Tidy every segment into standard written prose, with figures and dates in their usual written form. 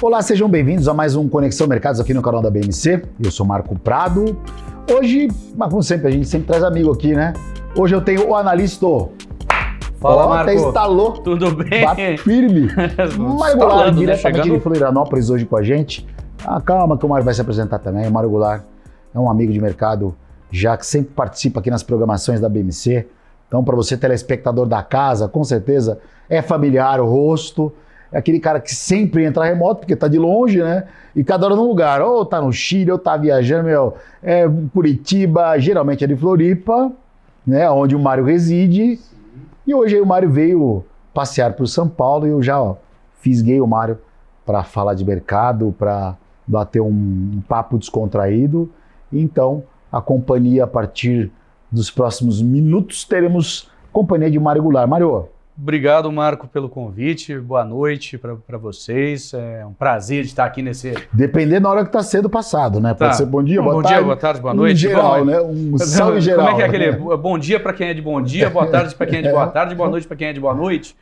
Olá, sejam bem-vindos a mais um Conexão Mercados aqui no canal da BMC. Eu sou Marco Prado. Hoje, mas como sempre, a gente sempre traz amigo aqui, né? Hoje eu tenho o analista. Fala, Marco. Até instalou. Tudo bem? Bate firme. Mário Goulart, diretamente de Florianópolis hoje com a gente. Calma que o Mário vai se apresentar também. O Mário Goulart é um amigo de mercado, já que sempre participa aqui nas programações da BMC. Então, para você, telespectador da casa, com certeza é familiar o rosto. É aquele cara que sempre entra remoto, porque tá de longe, né? E cada hora num lugar. Ou tá no Chile, ou tá viajando, Curitiba, geralmente é de Floripa, né? Onde o Mário reside. E hoje aí o Mário veio passear por São Paulo e eu já fisguei o Mário para falar de mercado, para bater um papo descontraído. Então, a companhia, a partir dos próximos minutos, teremos companhia de Mário Goulart. Mário. Obrigado, Marco, pelo convite. Boa noite para vocês. É um prazer estar aqui nesse... Dependendo da hora que está sendo passado, né? Pode ser bom dia, boa tarde. Bom dia, boa tarde, boa noite. Geral, né? Um salve geral. Como é que é aquele bom dia para quem é de bom dia, boa tarde para quem é de boa tarde, boa noite para quem é de boa noite?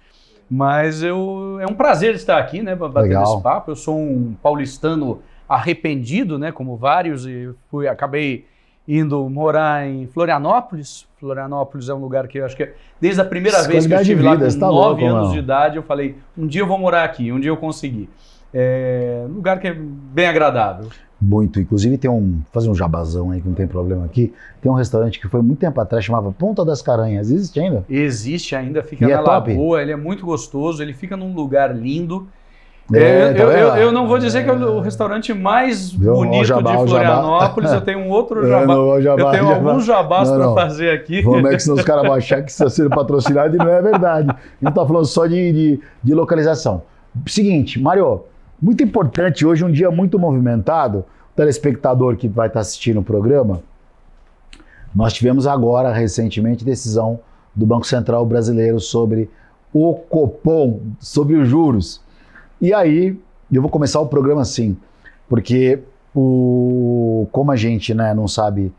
Mas é um prazer estar aqui, né? Para bater esse papo. Eu sou um paulistano arrependido, né? Como vários, e acabei indo morar em Florianópolis. Florianópolis é um lugar que eu acho que desde a primeira vez que eu estive lá com 9 anos de idade, eu falei, um dia eu vou morar aqui, um dia eu consegui. É um lugar que é bem agradável. Muito, inclusive fazer um jabazão aí que não tem problema aqui, tem um restaurante que foi muito tempo atrás, chamava Ponta das Caranhas, existe ainda? Existe ainda, fica na Lagoa, ele é muito gostoso, ele fica num lugar lindo. Eu não vou dizer que é o restaurante mais bonito de Florianópolis, eu tenho um outro jabá. Eu tenho alguns jabás para fazer aqui. Como é que senão os caras vão achar que está sendo patrocinado e não é verdade. Não está falando só de localização. Seguinte, Mário, muito importante, hoje um dia muito movimentado, o telespectador que vai estar assistindo o programa, nós tivemos agora, recentemente, decisão do Banco Central Brasileiro sobre o Copom, sobre os juros. E aí, eu vou começar o programa assim, porque como a gente, né, não sabe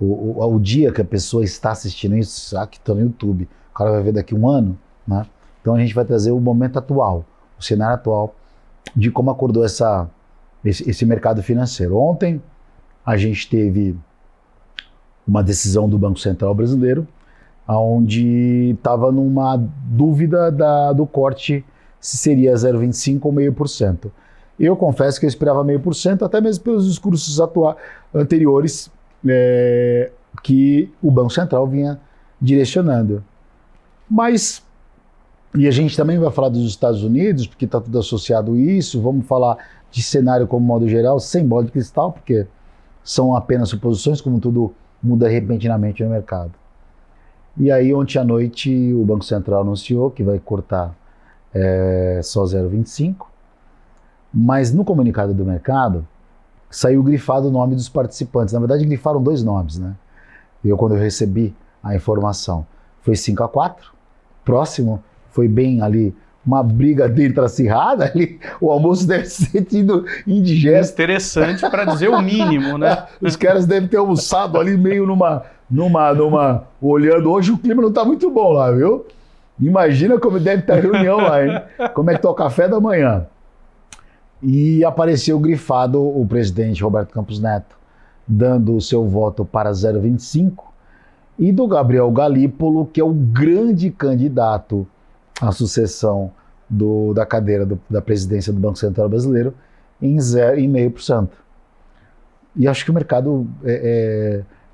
o dia que a pessoa está assistindo isso, que está no YouTube, o cara vai ver daqui a um ano, né? Então a gente vai trazer o momento atual, o cenário atual de como acordou esse mercado financeiro. Ontem a gente teve uma decisão do Banco Central Brasileiro, onde estava numa dúvida do corte se seria 0,25% ou 0,5%. Eu confesso que eu esperava 0,5%, até mesmo pelos discursos anteriores que o Banco Central vinha direcionando. Mas, e a gente também vai falar dos Estados Unidos, porque está tudo associado a isso, vamos falar de cenário como modo geral, sem bola de cristal, porque são apenas suposições, como tudo muda repentinamente no mercado. E aí, ontem à noite, o Banco Central anunciou que vai cortar só 0,25, mas no comunicado do mercado saiu grifado o nome dos participantes. Na verdade, grifaram dois nomes, né? Quando eu recebi a informação, foi 5-4, próximo, foi bem ali, uma briga dentro acirrada ali, o almoço deve ter sido indigesto. Interessante para dizer o mínimo, né? Os caras devem ter almoçado ali meio numa olhando, hoje o clima não está muito bom lá, viu? Imagina como deve estar a reunião lá, hein? Como é que está o café da manhã? E apareceu grifado o presidente Roberto Campos Neto, dando o seu voto para 0,25, e do Gabriel Galípolo, que é o grande candidato à sucessão da cadeira da presidência do Banco Central Brasileiro, em 0,5%. E acho que o mercado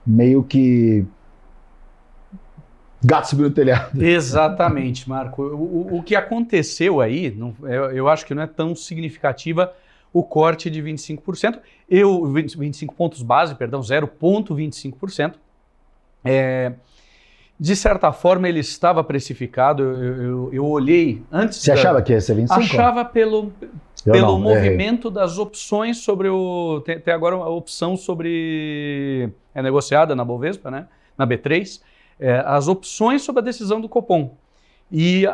meio que gato subiu no telhado. Exatamente, Marco. O que aconteceu aí, eu acho que não é tão significativa o corte de 25%, 25 pontos base, perdão, 0,25%. De certa forma, ele estava precificado, eu olhei antes... Você achava que ia ser 25? Achava pelo movimento das opções sobre tem agora uma opção sobre... É negociada na Bovespa, né? Na B3, as opções sobre a decisão do Copom. E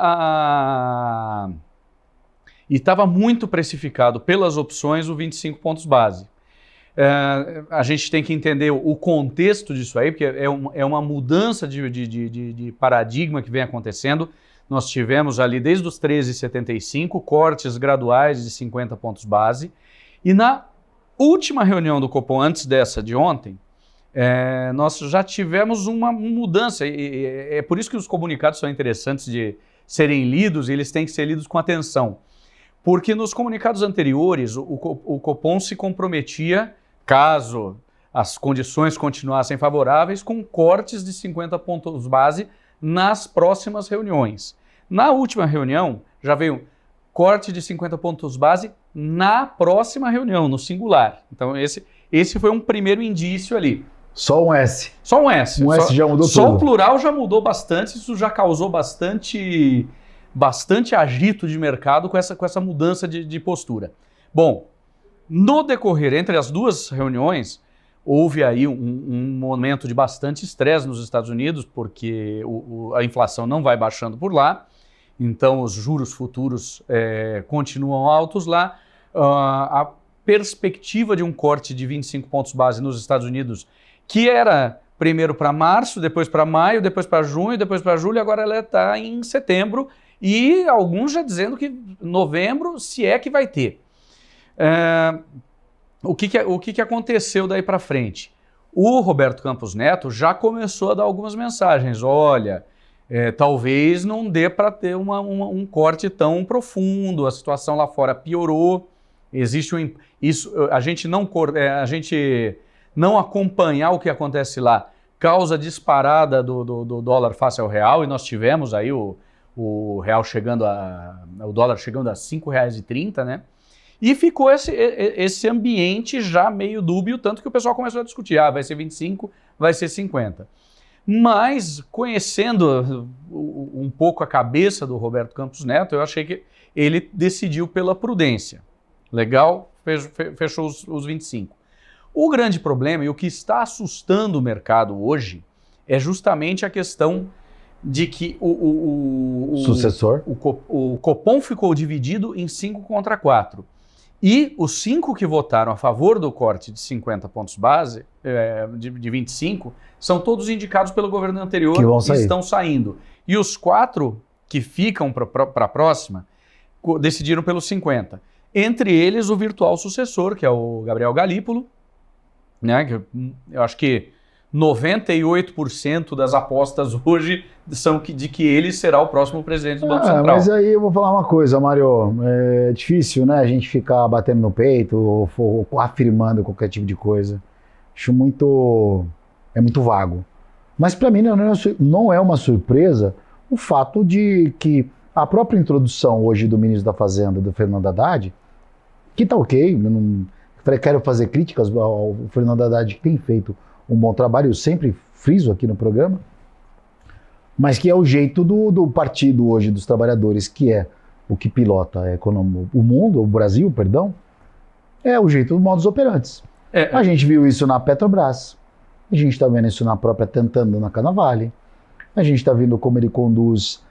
estava muito precificado pelas opções o 25 pontos base. A gente tem que entender o contexto disso aí, porque é uma mudança de paradigma que vem acontecendo. nós tivemos ali desde os 13,75 cortes graduais de 50 pontos base, e na última reunião do Copom, antes dessa de ontem, nós já tivemos uma mudança, e é por isso que os comunicados são interessantes de serem lidos, e eles têm que ser lidos com atenção, porque nos comunicados anteriores o Copom se comprometia, caso as condições continuassem favoráveis, com cortes de 50 pontos base nas próximas reuniões. Na última reunião, já veio corte de 50 pontos base na próxima reunião, no singular. Então, esse foi um primeiro indício ali. Só um S. Só um S. Um S já mudou tudo. Só o plural já mudou bastante, isso já causou bastante agito de mercado com essa mudança de postura. Bom, no decorrer, entre as duas reuniões, houve aí um momento de bastante estresse nos Estados Unidos, porque a inflação não vai baixando por lá, então os juros futuros continuam altos lá. A perspectiva de um corte de 25 pontos base nos Estados Unidos, que era primeiro para março, depois para maio, depois para junho, depois para julho, agora ela está em setembro, e alguns já dizendo que novembro, se é que vai ter. O que aconteceu daí para frente? O Roberto Campos Neto já começou a dar algumas mensagens. Olha, talvez não dê para ter um corte tão profundo, a situação lá fora piorou, existe a gente não acompanhar o que acontece lá causa disparada do dólar face ao real, e nós tivemos aí o real chegando o dólar chegando a R$ 5,30, né? E ficou esse ambiente já meio dúbio, tanto que o pessoal começou a discutir, vai ser 25, vai ser 50. Mas, conhecendo um pouco a cabeça do Roberto Campos Neto, eu achei que ele decidiu pela prudência. Legal, fechou os 25. O grande problema, e o que está assustando o mercado hoje, é justamente a questão de que sucessor, o Copom ficou dividido em 5 contra 4. E os 5 que votaram a favor do corte de 50 pontos base, de 25, são todos indicados pelo governo anterior e estão saindo. E os 4 que ficam para a próxima decidiram pelos 50. Entre eles, o virtual sucessor, que é o Gabriel Galípolo, né, que eu acho que 98% das apostas hoje são de que ele será o próximo presidente do Banco Central. Mas aí eu vou falar uma coisa, Mário, é difícil, né, a gente ficar batendo no peito ou afirmando qualquer tipo de coisa. Acho muito vago. Mas para mim não é uma surpresa o fato de que a própria introdução hoje do ministro da Fazenda, do Fernando Haddad, que tá ok, quero fazer críticas ao Fernando Haddad, que tem feito um bom trabalho, eu sempre friso aqui no programa, mas que é o jeito do partido hoje dos trabalhadores, que é o que pilota o Brasil, perdão, é o jeito do modus operandi. A gente viu isso na Petrobras, a gente está vendo isso na própria Tentando na Canavale, a gente está vendo como ele conduz...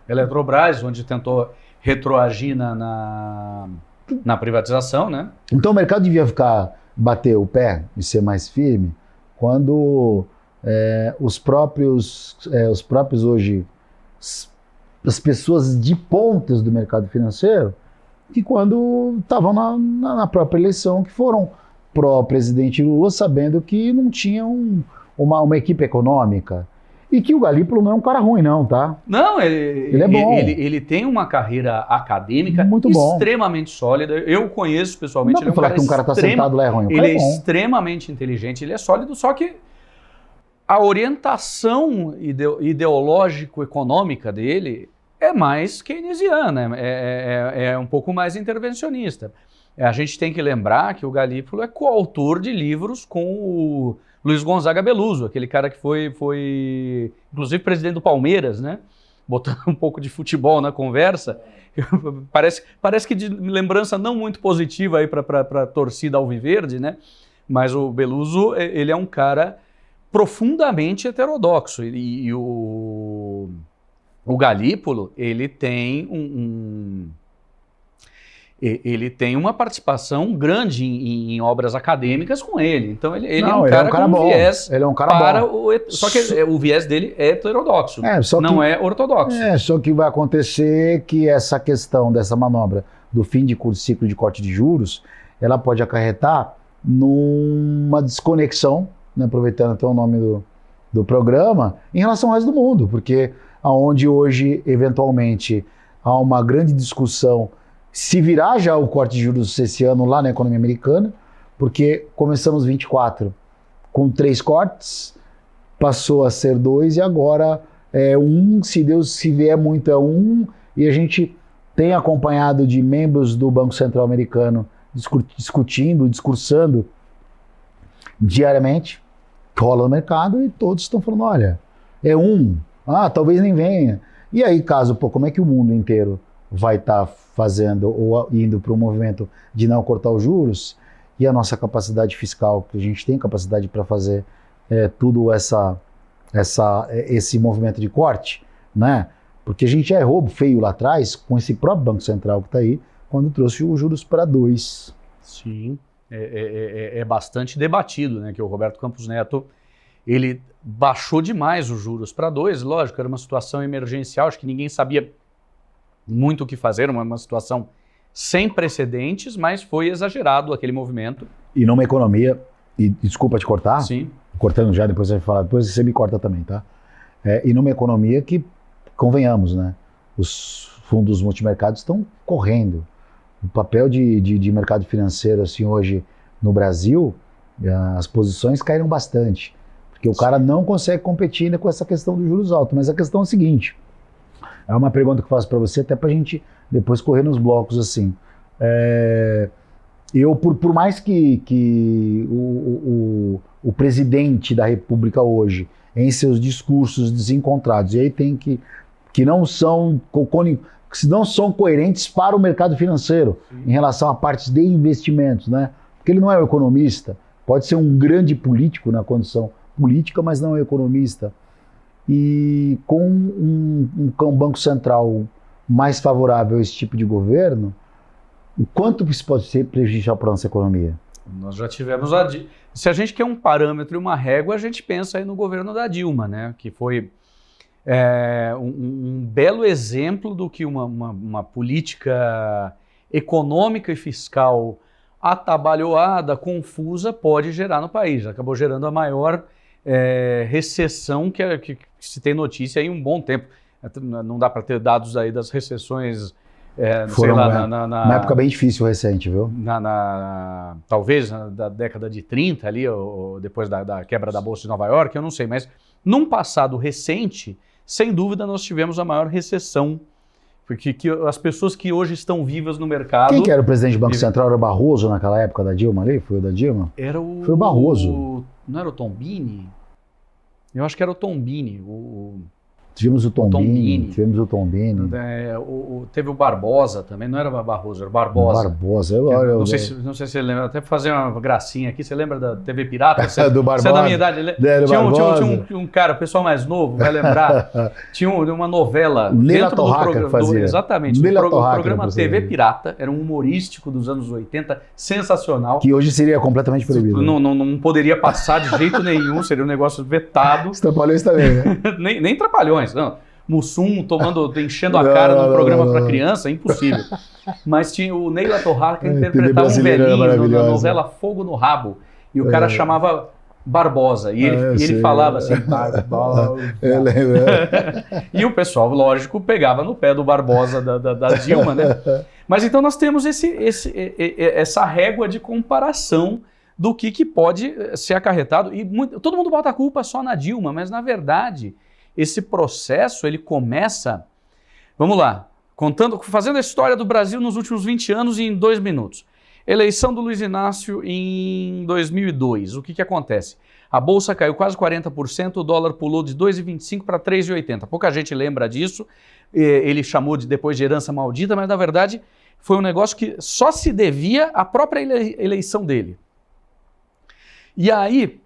Eletrobras, onde tentou retroagir na privatização, né? Então o mercado devia bater o pé e ser mais firme quando os próprios hoje, as pessoas de pontas do mercado financeiro, que quando estavam na própria eleição, que foram pró-presidente Lula, sabendo que não tinham uma equipe econômica. E que o Galípolo não é um cara ruim, não, tá? Não, ele é bom. Ele tem uma carreira acadêmica muito extremamente sólida. Eu conheço pessoalmente. Não dá pra falar que um cara tá sentado lá é ruim. Ele é extremamente inteligente, ele é sólido, só que a orientação ideológico-econômica dele é mais keynesiana, é um pouco mais intervencionista. A gente tem que lembrar que o Galípolo é coautor de livros com o Luiz Gonzaga Beluso, aquele cara que foi inclusive presidente do Palmeiras, né? Botando um pouco de futebol na conversa. Parece que de lembrança não muito positiva aí para a torcida alviverde, né? Mas o Beluso, ele é um cara profundamente heterodoxo. E o Galípolo, ele tem ele tem uma participação grande em obras acadêmicas com ele. Então ele é um ele cara, é um cara com bom. viés Ele é um cara para bom. só que o viés dele é heterodoxo, não é ortodoxo. Só que vai acontecer que essa questão dessa manobra do fim de ciclo de corte de juros, ela pode acarretar numa desconexão, né, aproveitando até o nome do programa, em relação ao resto do mundo, porque aonde hoje, eventualmente, há uma grande discussão se virá já o corte de juros esse ano lá na economia americana, porque começamos 24 com 3 cortes, passou a ser 2 e agora é 1, se vier muito é 1, e a gente tem acompanhado de membros do Banco Central americano discursando diariamente, rola no mercado e todos estão falando, olha, é 1, talvez nem venha. E aí, como é que o mundo inteiro vai estar fazendo ou indo para o movimento de não cortar os juros, e a nossa capacidade fiscal, que a gente tem capacidade para fazer tudo esse movimento de corte, né? Porque a gente já errou feio lá atrás com esse próprio Banco Central que está aí, quando trouxe os juros para 2. Sim, é bastante debatido, né? Que o Roberto Campos Neto, ele baixou demais os juros para 2, lógico, era uma situação emergencial, acho que ninguém sabia muito o que fazer, uma situação sem precedentes, mas foi exagerado aquele movimento. E numa economia, e desculpa te cortar, sim, cortando já, depois você vai falar, depois você me corta também, tá? E numa economia que, convenhamos, né, os fundos multimercados estão correndo. O papel de mercado financeiro, assim, hoje no Brasil, as posições caíram bastante, porque o cara não consegue competir ainda com essa questão dos juros altos. Mas a questão é a seguinte, é uma pergunta que eu faço para você, até para a gente depois correr nos blocos assim. Eu, por mais que o presidente da República hoje, em seus discursos desencontrados, e aí tem que não são coerentes para o mercado financeiro, em relação a partes de investimentos, né? Porque ele não é um economista, pode ser um grande político na condição política, mas não é um economista. E com um Banco Central mais favorável a esse tipo de governo, o quanto isso pode ser prejudicial para a nossa economia? Nós já tivemos se a gente quer um parâmetro e uma régua, a gente pensa aí no governo da Dilma, né? Que foi um belo exemplo do que uma política econômica e fiscal atabalhoada, confusa, pode gerar no país. Acabou gerando a maior recessão que se tem notícia aí um bom tempo. Não dá para ter dados aí das recessões, sei lá, na época bem difícil recente, viu? Talvez da década de 30 ali, ou depois da quebra da Bolsa de Nova York, eu não sei, mas num passado recente, sem dúvida nós tivemos a maior recessão, porque as pessoas que hoje estão vivas no mercado... Quem que era o presidente do Banco Central? Era o Barroso naquela época da Dilma ali? Foi o da Dilma? Foi o Barroso. Não era o Tombini? Eu acho que era o Tombini. Tivemos o Tombini. Teve o Barbosa também, não era o Barroso, era o Barbosa. Não sei se você lembra, até fazer uma gracinha aqui, você lembra da TV Pirata? Do Barbosa. Você é da minha idade. Tinha um cara, o pessoal mais novo vai lembrar, tinha uma novela dentro do programa. Exatamente, o programa TV Pirata, era um humorístico dos anos 80, sensacional. Que hoje seria completamente proibido. Não poderia passar de jeito nenhum, seria um negócio vetado. Os Trapalhões também, né? nem Trapalhões. Não. Mussum enchendo a cara num programa para criança, impossível. Mas tinha o Neila Torraca interpretava um velhinho na novela Fogo no Rabo. E o cara chamava Barbosa. E ele falava assim, Barbosa. Eu lembro. E o pessoal, lógico, pegava no pé do Barbosa da Dilma, né? Mas então nós temos essa régua de comparação do que pode ser acarretado. E todo mundo bota a culpa só na Dilma, mas na verdade... Esse processo, ele começa, vamos lá, fazendo a história do Brasil nos últimos 20 anos em 2 minutos. Eleição do Luiz Inácio em 2002, o que acontece? A Bolsa caiu quase 40%, o dólar pulou de 2,25 para 3,80. Pouca gente lembra disso, ele chamou depois de herança maldita, mas na verdade foi um negócio que só se devia à própria eleição dele. E aí...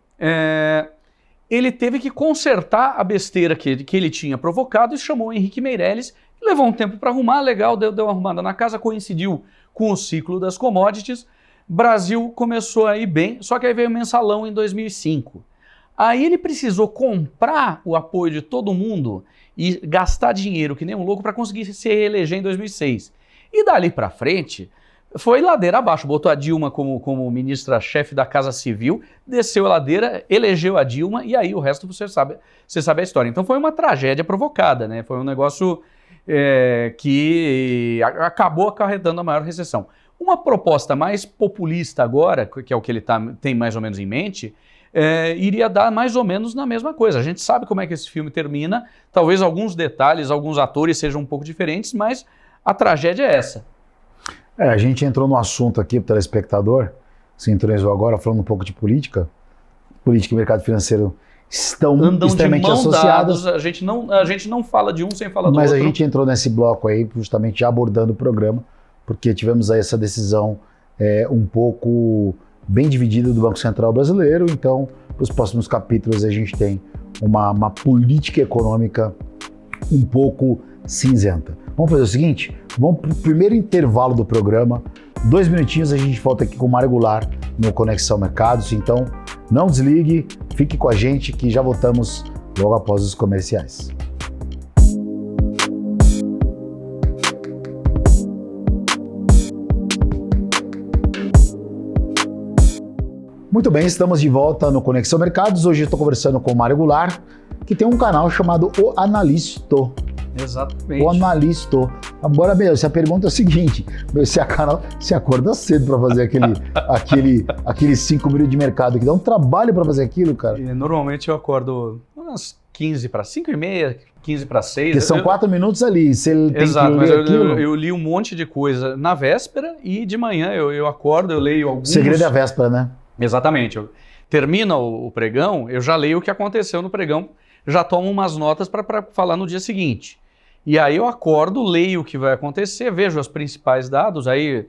ele teve que consertar a besteira que ele tinha provocado e chamou o Henrique Meirelles, levou um tempo para arrumar, legal, deu uma arrumada na casa, coincidiu com o ciclo das commodities. Brasil começou a ir bem, só que aí veio o mensalão em 2005. Aí ele precisou comprar o apoio de todo mundo e gastar dinheiro que nem um louco para conseguir se reeleger em 2006. E dali para frente foi ladeira abaixo, botou a Dilma como ministra-chefe da Casa Civil, desceu a ladeira, elegeu a Dilma e aí o resto você sabe a história. Então foi uma tragédia provocada, né? Foi um negócio que acabou acarretando a maior recessão. Uma proposta mais populista agora, que é o que ele tem mais ou menos em mente, iria dar mais ou menos na mesma coisa. A gente sabe como é que esse filme termina, talvez alguns detalhes, alguns atores sejam um pouco diferentes, mas a tragédia é essa. A gente entrou no assunto aqui, para o telespectador, se entrou agora falando um pouco de política. Política e mercado financeiro andam extremamente de mão associadas. A gente não fala de um sem falar do outro. Mas a gente entrou nesse bloco aí, justamente já abordando o programa, porque tivemos aí essa decisão um pouco bem dividida do Banco Central brasileiro. Então, para os próximos capítulos, a gente tem uma política econômica um pouco cinzenta. Vamos fazer o seguinte, vamos para o primeiro intervalo do programa, 2 minutinhos, a gente volta aqui com o Mário Goulart no Conexão Mercados, então não desligue, fique com a gente que já voltamos logo após os comerciais. Muito bem, estamos de volta no Conexão Mercados, hoje eu estou conversando com o Mário Goulart, que tem um canal chamado O Analisto. Exatamente. O Analisto. Agora, se a pergunta é a seguinte, você acorda cedo para fazer aqueles 5 minutos de mercado, que dá um trabalho para fazer aquilo, cara. E, normalmente eu acordo umas 15 para 5h30, 15 para 6. Porque são 4 minutos ali, se ele tem exato, que ler ler aquilo... Eu li um monte de coisa na véspera e de manhã eu acordo, eu leio alguns... O segredo é a véspera, né? Exatamente. Termina o pregão, eu já leio o que aconteceu no pregão, já tomo umas notas para falar no dia seguinte. E aí eu acordo, leio o que vai acontecer, vejo os principais dados, aí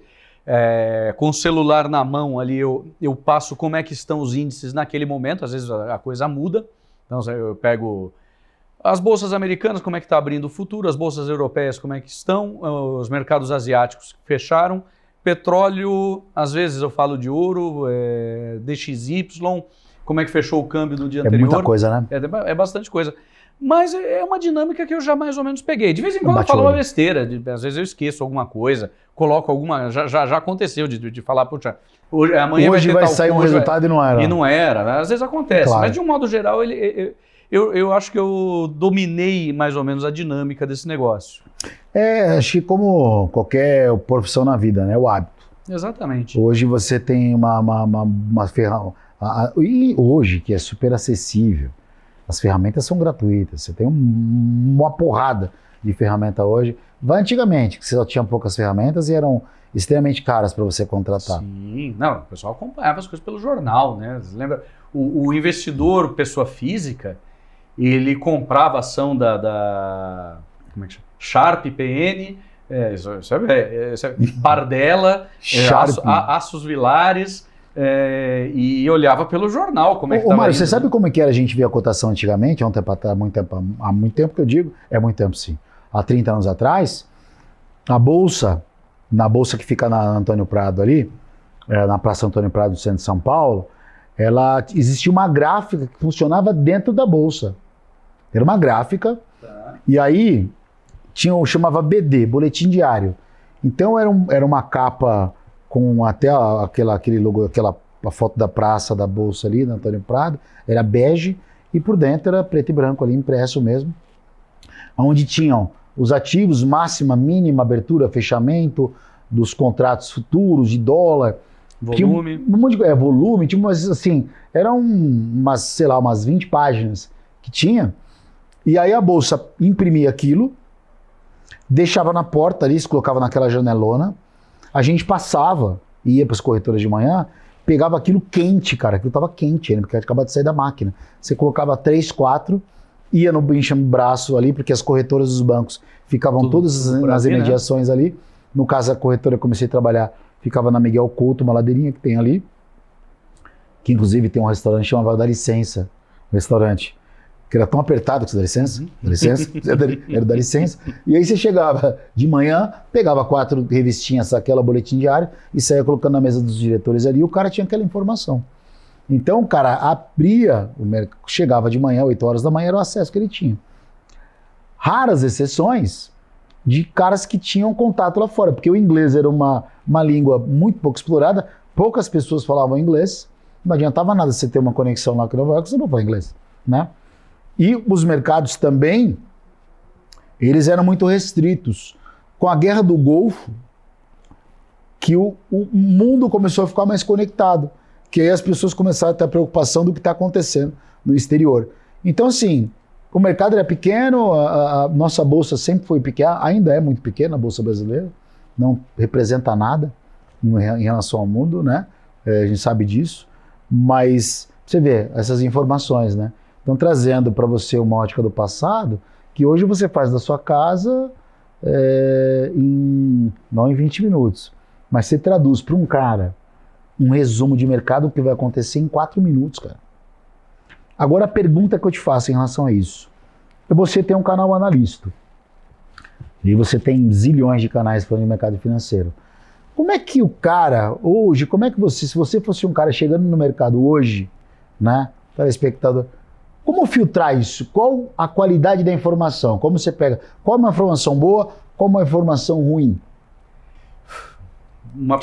com o celular na mão ali eu passo como é que estão os índices naquele momento, às vezes a coisa muda, então eu pego as bolsas americanas, como é que está abrindo o futuro, as bolsas europeias como é que estão, os mercados asiáticos fecharam, petróleo, às vezes eu falo de ouro, DXY, como é que fechou o câmbio do dia anterior. É muita coisa, né? É bastante coisa. Mas é uma dinâmica que eu já mais ou menos peguei. De vez em quando eu falo uma besteira, às vezes eu esqueço alguma coisa, coloco alguma... Já aconteceu de falar, puxa, amanhã hoje vai sair um resultado e não era. E não era, às vezes acontece. Claro. Mas de um modo geral, eu acho que eu dominei mais ou menos a dinâmica desse negócio. Acho que como qualquer profissão na vida, né? O hábito. Exatamente. Hoje você tem uma ferramenta... E hoje, que é super acessível, as ferramentas são gratuitas, você tem uma porrada de ferramenta hoje. Vai antigamente, que você só tinha poucas ferramentas e eram extremamente caras para você contratar. Sim, não, o pessoal acompanhava as coisas pelo jornal, né? Você lembra? O investidor, pessoa física, ele comprava a ação como é que chama? Sharp, PN, Bardella, Aços Vilares, e olhava pelo jornal como é que estava. Mário, você sabe como é que era a gente via a cotação antigamente, há muito tempo que eu digo, é muito tempo sim, há 30 anos atrás, na bolsa que fica na Antônio Prado ali, na Praça Antônio Prado do centro de São Paulo, existia uma gráfica que funcionava dentro da bolsa. Era uma gráfica, e aí chamava BD, Boletim Diário. Então era uma capa com até aquele logo, a foto da praça da bolsa ali, na Antônio Prado, era bege, e por dentro era preto e branco ali, impresso mesmo, onde tinham os ativos, máxima, mínima, abertura, fechamento dos contratos futuros de dólar, volume, volume, tinha umas, assim, eram umas 20 páginas que tinha, e aí a bolsa imprimia aquilo, deixava na porta ali, se colocava naquela janelona, a gente passava, ia para as corretoras de manhã, pegava aquilo quente, cara, aquilo estava quente ainda, porque acabava de sair da máquina. Você colocava 3, 4, ia no braço ali, porque as corretoras dos bancos ficavam todas nas imediações, né? Ali. No caso, a corretora que eu comecei a trabalhar ficava na Miguel Couto, uma ladeirinha que tem ali, que inclusive tem um restaurante chamado Dá Licença, restaurante. que era tão apertado que você dá licença, era da licença. E aí você chegava de manhã, pegava 4 revistinhas, aquela boletim diário, e saía colocando na mesa dos diretores ali, e o cara tinha aquela informação. Então o cara abria, chegava de manhã, 8 horas da manhã, era o acesso que ele tinha. Raras exceções de caras que tinham contato lá fora, porque o inglês era uma língua muito pouco explorada, poucas pessoas falavam inglês, não adiantava nada você ter uma conexão lá com Nova York, você não fala inglês, né? E os mercados também, eles eram muito restritos. Com a Guerra do Golfo, que o mundo começou a ficar mais conectado, que aí as pessoas começaram a ter a preocupação do que está acontecendo no exterior. Então, assim, o mercado era pequeno, a nossa bolsa sempre foi pequena, ainda é muito pequena a bolsa brasileira, não representa nada em relação ao mundo, né? A gente sabe disso, mas você vê essas informações, né? Estão trazendo para você uma ótica do passado, que hoje você faz da sua casa não em 20 minutos, mas você traduz para um cara um resumo de mercado que vai acontecer em 4 minutos, cara. Agora a pergunta que eu te faço em relação a isso. Você tem um canal analista, e você tem zilhões de canais falando de mercado financeiro. Como é que o cara, hoje, se você fosse um cara chegando no mercado hoje, né, telespectador, como filtrar isso? Qual a qualidade da informação? Como você pega? Qual é uma informação boa? Qual é uma informação ruim? Uma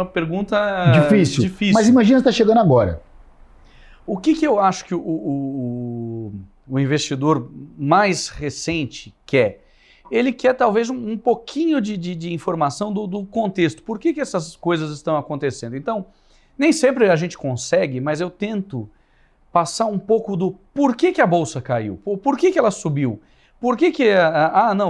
pergunta difícil. Mas imagina você está chegando agora. O que eu acho que o investidor mais recente quer? Ele quer talvez um pouquinho de informação do contexto. Por que essas coisas estão acontecendo? Então, nem sempre a gente consegue, mas eu tento passar um pouco do porquê que a bolsa caiu, por que ela subiu, por que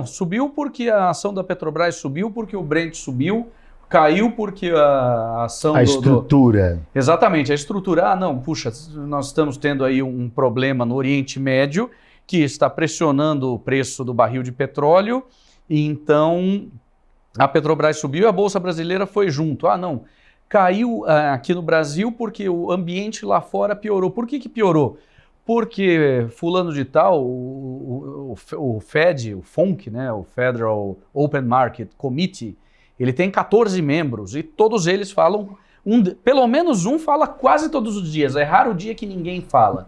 subiu porque a ação da Petrobras subiu, porque o Brent subiu, caiu porque a ação estrutura. Exatamente, a estrutura. Nós estamos tendo aí um problema no Oriente Médio que está pressionando o preço do barril de petróleo, e então a Petrobras subiu e a Bolsa Brasileira foi junto. Caiu aqui no Brasil porque o ambiente lá fora piorou. Por que piorou? Porque fulano de tal, o Fed, o FONC, né, o Federal Open Market Committee, ele tem 14 membros e todos eles falam, pelo menos um fala quase todos os dias. É raro o dia que ninguém fala.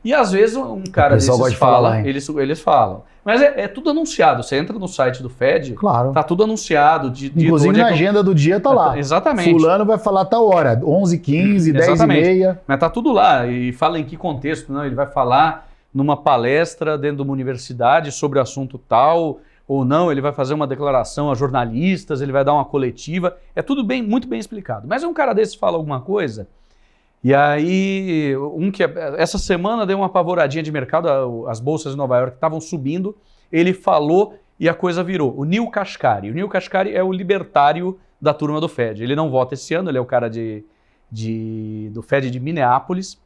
E às vezes um cara desses fala, eles falam. Mas é tudo anunciado. Você entra no site do Fed, claro, tá tudo anunciado. Inclusive na agenda do dia tá lá. Exatamente. Fulano vai falar tal hora, 11h15, 10h30. Mas tá tudo lá. E fala em que contexto. Não, ele vai falar numa palestra dentro de uma universidade sobre assunto tal, ou não, ele vai fazer uma declaração a jornalistas, ele vai dar uma coletiva. É tudo muito bem explicado. Mas um cara desse fala alguma coisa... E aí, essa semana deu uma apavoradinha de mercado, as bolsas de Nova York estavam subindo, ele falou e a coisa virou. O Neel Kashkari. O Neel Kashkari é o libertário da turma do Fed. Ele não vota esse ano, ele é o cara do Fed de Minneapolis.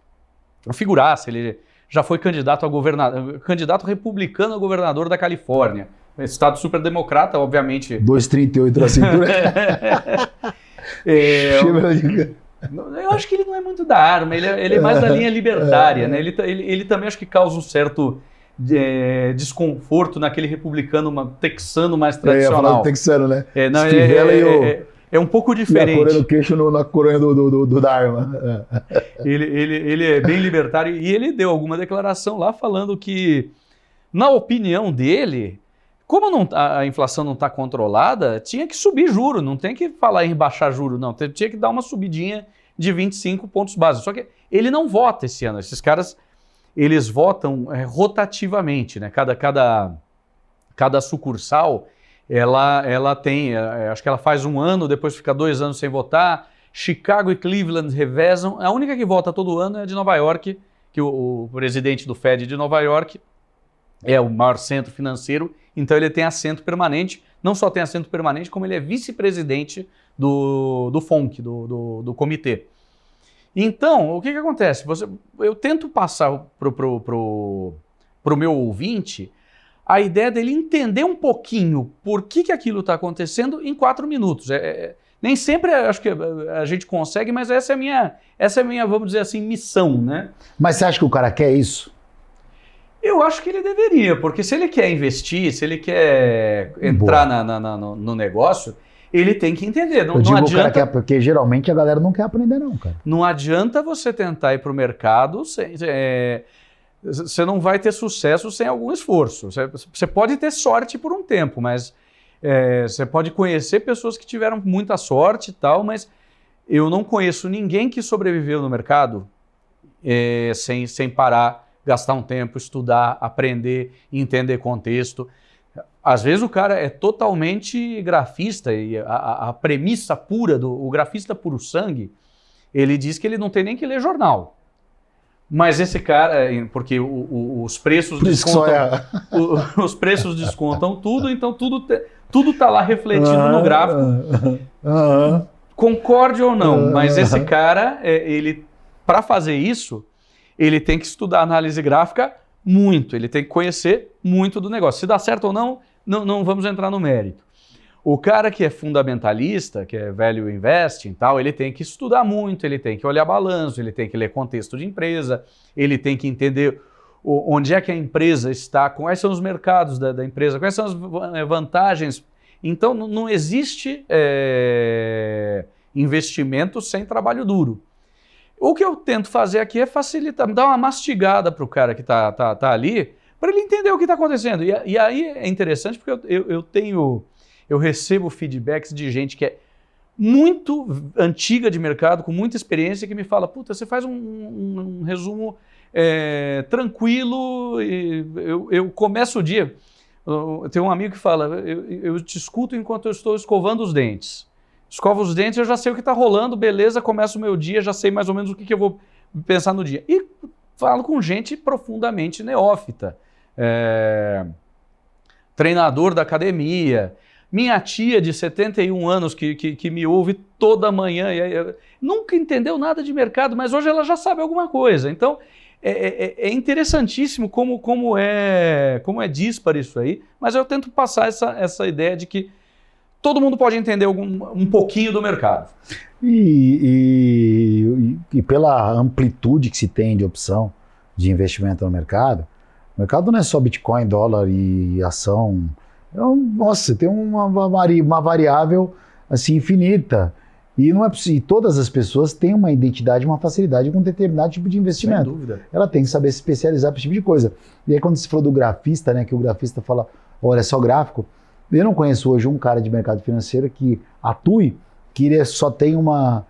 Uma figuraça, ele já foi candidato candidato republicano a governador da Califórnia. Estado super democrata, obviamente. 2,38 na cintura. Eu acho que ele não é muito da arma, ele é mais da linha libertária, né? Ele também acho que causa um certo desconforto naquele republicano texano mais tradicional. Texano, né? É um pouco diferente. Corando o queixo na coronha do Dharma. Ele é bem libertário e ele deu alguma declaração lá falando que, na opinião dele, como a inflação não está controlada, tinha que subir juro, não tem que falar em baixar juro, não. Tinha que dar uma subidinha de 25 pontos básicos. Só que ele não vota esse ano. Esses caras, eles votam rotativamente, né? Cada sucursal, ela tem, acho que ela faz um ano, depois fica 2 anos sem votar. Chicago e Cleveland revezam. A única que vota todo ano é a de Nova York, que o presidente do Fed de Nova York é o maior centro financeiro, então ele tem assento permanente, não só tem assento permanente, como ele é vice-presidente do FONC, do comitê. Então, o que acontece? Eu tento passar pro meu ouvinte a ideia dele entender um pouquinho por que aquilo está acontecendo em 4 minutos. Nem sempre acho que a gente consegue, mas essa é a minha, vamos dizer assim, missão, né? Mas você acha que o cara quer isso? Eu acho que ele deveria, porque se ele quer investir, se ele quer entrar no negócio, ele tem que entender. Não digo adianta, o cara porque geralmente a galera não quer aprender não, cara. Não adianta você tentar ir para o mercado, você não vai ter sucesso sem algum esforço. Você pode ter sorte por um tempo, mas você pode conhecer pessoas que tiveram muita sorte e tal, mas eu não conheço ninguém que sobreviveu no mercado sem parar, gastar um tempo, estudar, aprender, entender contexto. Às vezes o cara é totalmente grafista e a premissa pura o grafista puro sangue, ele diz que ele não tem nem que ler jornal. Mas esse cara, porque os preços descontam, os preços descontam tudo, então tudo está lá refletido no gráfico. Concorde ou não, mas esse cara, ele para fazer isso, ele tem que estudar análise gráfica muito, ele tem que conhecer muito do negócio. Se dá certo ou não, não vamos entrar no mérito. O cara que é fundamentalista, que é value investing e tal, ele tem que estudar muito, ele tem que olhar balanço, ele tem que ler contexto de empresa, ele tem que entender onde é que a empresa está, quais são os mercados da empresa, quais são as vantagens. Então, não existe investimento sem trabalho duro. O que eu tento fazer aqui é facilitar, dar uma mastigada para o cara que está ali, para ele entender o que está acontecendo. E aí é interessante porque eu recebo feedbacks de gente que é muito antiga de mercado, com muita experiência, que me fala, puta, você faz um resumo tranquilo, e eu começo o dia. Tem um amigo que fala, eu te escuto enquanto eu estou escovando os dentes. Escovo os dentes, eu já sei o que está rolando, beleza, começo o meu dia, já sei mais ou menos o que eu vou pensar no dia. E falo com gente profundamente neófita, treinador da academia, minha tia de 71 anos que me ouve toda manhã, nunca entendeu nada de mercado, mas hoje ela já sabe alguma coisa. Então, é interessantíssimo como é dísparo isso aí, mas eu tento passar essa ideia de que todo mundo pode entender um pouquinho do mercado. E pela amplitude que se tem de opção de investimento no mercado, o mercado não é só Bitcoin, dólar e ação. Nossa, tem uma variável assim, infinita. E não é possível. Todas as pessoas têm uma identidade, uma facilidade com um determinado tipo de investimento. Sem dúvida. Ela tem que saber se especializar para esse tipo de coisa. E aí quando se falou do grafista, né, que o grafista fala, olha, é só gráfico. Eu não conheço hoje um cara de mercado financeiro que atue, que ele só tem uma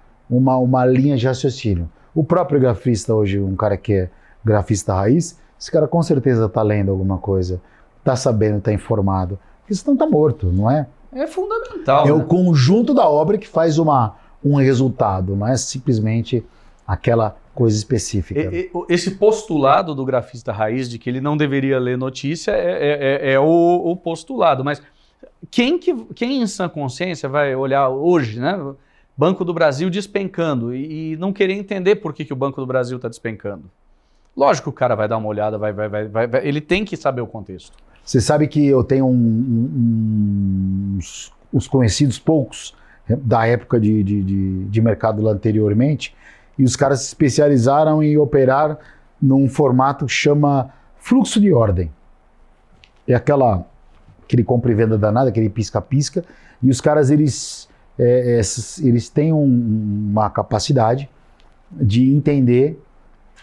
linha de raciocínio. O próprio grafista hoje, um cara que é grafista raiz, esse cara com certeza está lendo alguma coisa, está sabendo, está informado. Porque senão está morto, não é? É fundamental. É o conjunto da obra que faz um resultado, não é simplesmente aquela coisa específica. Esse postulado do grafista raiz de que ele não deveria ler notícia é o postulado, mas quem em sã consciência vai olhar hoje, né, Banco do Brasil despencando e não querer entender por que o Banco do Brasil está despencando? Lógico que o cara vai dar uma olhada, ele tem que saber o contexto. Você sabe que eu tenho os conhecidos poucos da época de mercado lá anteriormente, e os caras se especializaram em operar num formato que chama fluxo de ordem. É aquele compra e venda danado, aquele pisca-pisca, e os caras eles têm uma capacidade de entender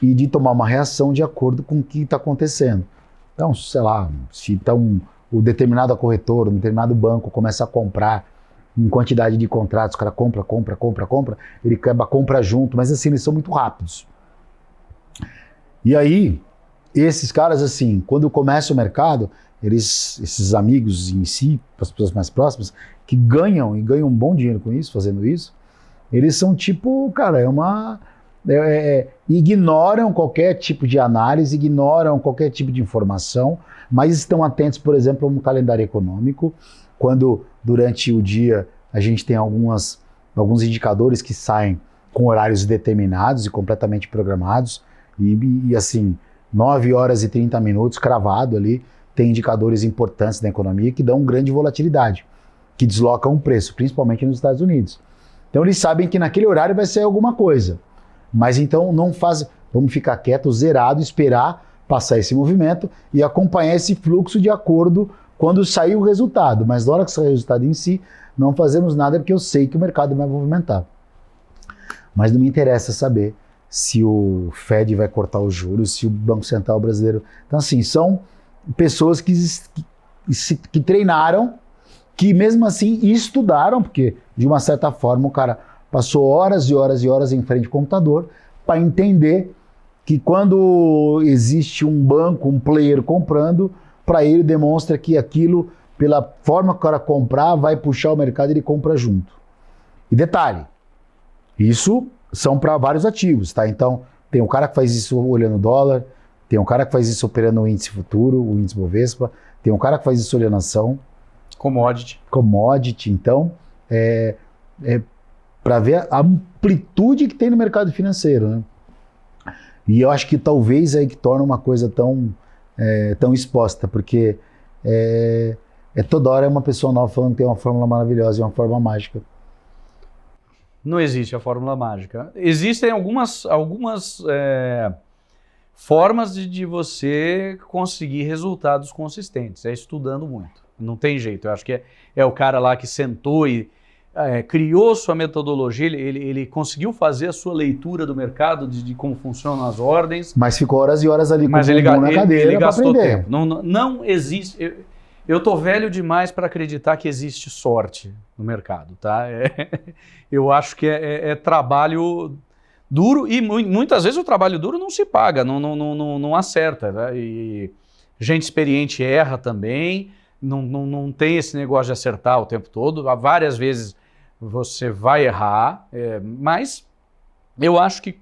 e de tomar uma reação de acordo com o que está acontecendo. Então, sei lá, se o determinado corretor, um determinado banco começa a comprar em quantidade de contratos, o cara compra, ele compra junto, mas assim, eles são muito rápidos. E aí, esses caras, assim, quando começa o mercado, esses amigos em si, as pessoas mais próximas, que ganham um bom dinheiro com isso, fazendo isso, eles são tipo, cara, ignoram qualquer tipo de análise, ignoram qualquer tipo de informação, mas estão atentos, por exemplo, a um calendário econômico, quando durante o dia a gente tem alguns indicadores que saem com horários determinados e completamente programados, e assim, 9 horas e 30 minutos cravado ali, tem indicadores importantes da economia que dão grande volatilidade, que deslocam o preço, principalmente nos Estados Unidos. Então eles sabem que naquele horário vai sair alguma coisa, mas então vamos ficar quietos, zerado, esperar passar esse movimento e acompanhar esse fluxo de acordo quando sair o resultado. Mas na hora que sair o resultado em si, não fazemos nada porque eu sei que o mercado vai movimentar. Mas não me interessa saber se o Fed vai cortar os juros, se o Banco Central brasileiro... Então, assim, são pessoas que treinaram, que mesmo assim estudaram, porque de uma certa forma o cara passou horas e horas e horas em frente ao computador para entender que quando existe um banco, um player comprando, para ele demonstra que aquilo, pela forma que o cara comprar, vai puxar o mercado e ele compra junto. E detalhe, isso são para vários ativos, tá? Então, tem um cara que faz isso olhando o dólar, tem um cara que faz isso operando o índice futuro, o índice Bovespa, tem um cara que faz isso olhando ação. Commodity. Então, para ver a amplitude que tem no mercado financeiro, né? E eu acho que talvez é aí que torna uma coisa tão exposta, porque toda hora é uma pessoa nova falando que tem uma fórmula maravilhosa e uma fórmula mágica. Não existe a fórmula mágica. Existem algumas formas de você conseguir resultados consistentes. É estudando muito. Não tem jeito. Eu acho que é o cara lá que sentou e criou sua metodologia, ele conseguiu fazer a sua leitura do mercado, de como funcionam as ordens. Mas ficou horas e horas ali com o bumbum na cadeira. Ele gastou tempo. Não existe... Eu tô velho demais para acreditar que existe sorte no mercado, tá? Eu acho que é trabalho duro e muitas vezes o trabalho duro não se paga, não acerta, né? E gente experiente erra também, não tem esse negócio de acertar o tempo todo. Várias vezes você vai errar, mas eu acho que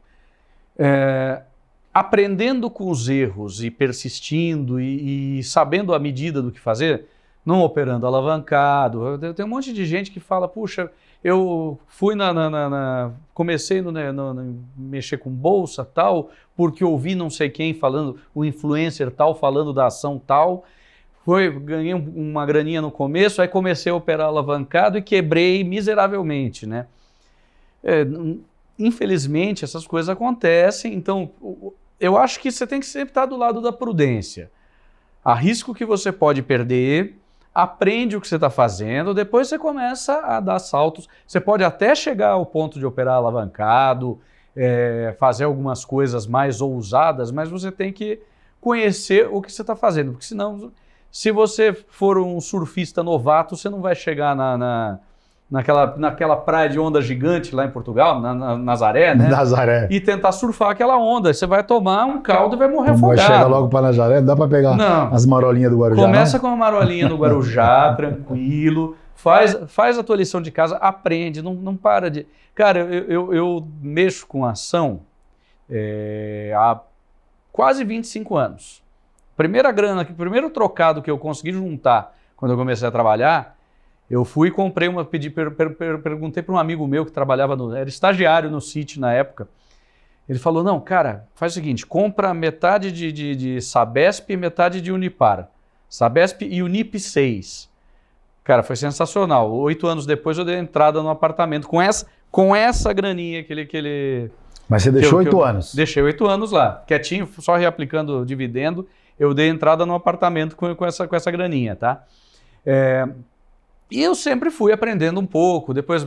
aprendendo com os erros e persistindo e sabendo a medida do que fazer, não operando alavancado. Tem um monte de gente que fala, puxa, eu fui comecei mexer com bolsa tal, porque ouvi não sei quem falando, o influencer tal falando da ação tal, ganhei uma graninha no começo, aí comecei a operar alavancado e quebrei miseravelmente, né? Infelizmente essas coisas acontecem, então eu acho que você tem que sempre estar do lado da prudência. Arrisca o que você pode perder, aprende o que você está fazendo, depois você começa a dar saltos. Você pode até chegar ao ponto de operar alavancado, fazer algumas coisas mais ousadas, mas você tem que conhecer o que você está fazendo, porque senão, se você for um surfista novato, você não vai chegar naquela praia de onda gigante lá em Portugal, na Nazaré, né? Nazaré. E tentar surfar aquela onda. Você vai tomar um caldo e vai morrer afogado. Vai chegar logo para Nazaré, não dá para pegar as marolinhas do Guarujá. Começa com a marolinha do Guarujá, tranquilo, faz a tua lição de casa, aprende, não para de... Cara, eu mexo com ação há quase 25 anos. Primeiro trocado que eu consegui juntar quando eu comecei a trabalhar, eu fui e comprei perguntei para um amigo meu que trabalhava, era estagiário no Citi na época. Ele falou, não, cara, faz o seguinte, compra metade de Sabesp e metade de Unipar. Sabesp e Unip 6. Cara, foi sensacional. 8 anos depois eu dei entrada no apartamento com essa graninha que ele... Mas você deixou 8 anos? Deixei 8 anos lá, quietinho, só reaplicando dividendo. Eu dei entrada no apartamento com essa graninha, tá? E eu sempre fui aprendendo um pouco, depois